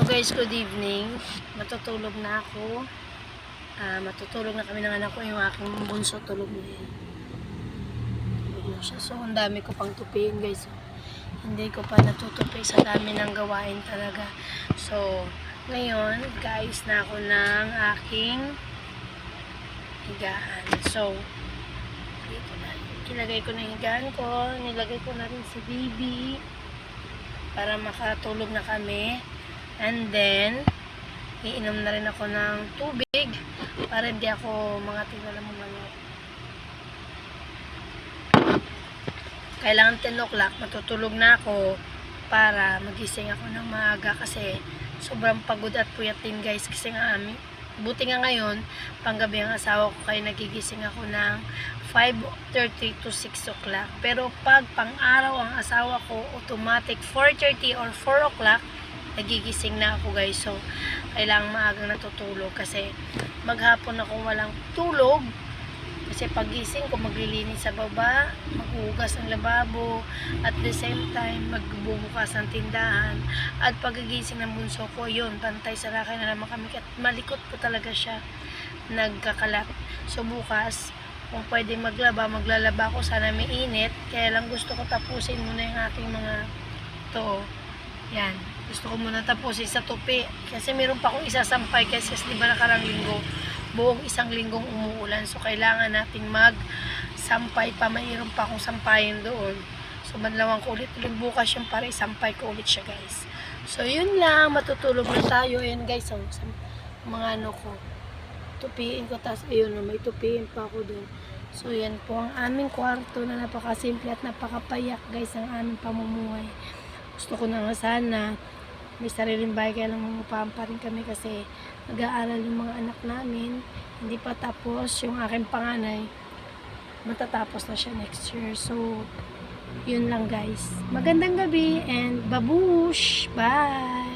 Guys, good evening. Matutulog na ako. Matutulog na kami ng anak ko. Yung aking bunso tulog na yan. Tulog na siya. So, ang dami ko pang tupiin, guys. Hindi ko pa natutupi sa dami ng gawain talaga. So, ngayon, guys, na ako ng aking higaan. So, dito na. Kilagay ko na yung higaan ko. Nilagay ko na rin si baby para makatulog na kami. And then, iinom na rin ako ng tubig para hindi ako mga tingalamangot. Kailangan 10 o'clock, matutulog na ako para magising ako ng maaga kasi sobrang pagod at puyat din, guys. Kasi nga buti nga ngayon, panggabi ang asawa ko kaya nagigising ako ng 5:30 to 6 o'clock. Pero pag pang-araw ang asawa ko, automatic 4:30 or 4 o'clock, nagigising na ako, guys. So, kailangan maagang natutulog kasi maghapon akong walang tulog kasi pagising ko maglilinis sa baba, maghuhugas ng lababo, at the same time magbubukas ng tindahan, at pagigising ng bunso ko, yun, bantay sa lakay na naman kami at malikot po talaga siya, nagkakalat. So bukas, kung pwedeng maglalaba ako, sana may init, kaya lang gusto ko tapusin muna yung aking mga to, yan, gusto ko muna tapusin sa tupi kasi meron pa akong isasampay kasi di ba nakarang linggo buong isang linggong umuulan, so kailangan nating magsampay pa, mayroon pa akong sampayin doon, so madlawan ko ulit bukas yung para isampay ko ulit siya, guys. So yun lang, matutulog na tayo. Ayan, guys, so, mga ano ko tupiin ko, tas ayun, may tupiin pa ako doon. So yan po ang aming kwarto na napakasimple at napakapayak, guys, ang aming pamumuhay. Gusto ko na nga sana may sariling bahay, kaya lang mangupahan pa rin kami kasi nag-aaral yung mga anak namin, hindi pa tapos. Yung aking panganay matatapos na siya next year. So yun lang, guys, magandang gabi and babush, bye.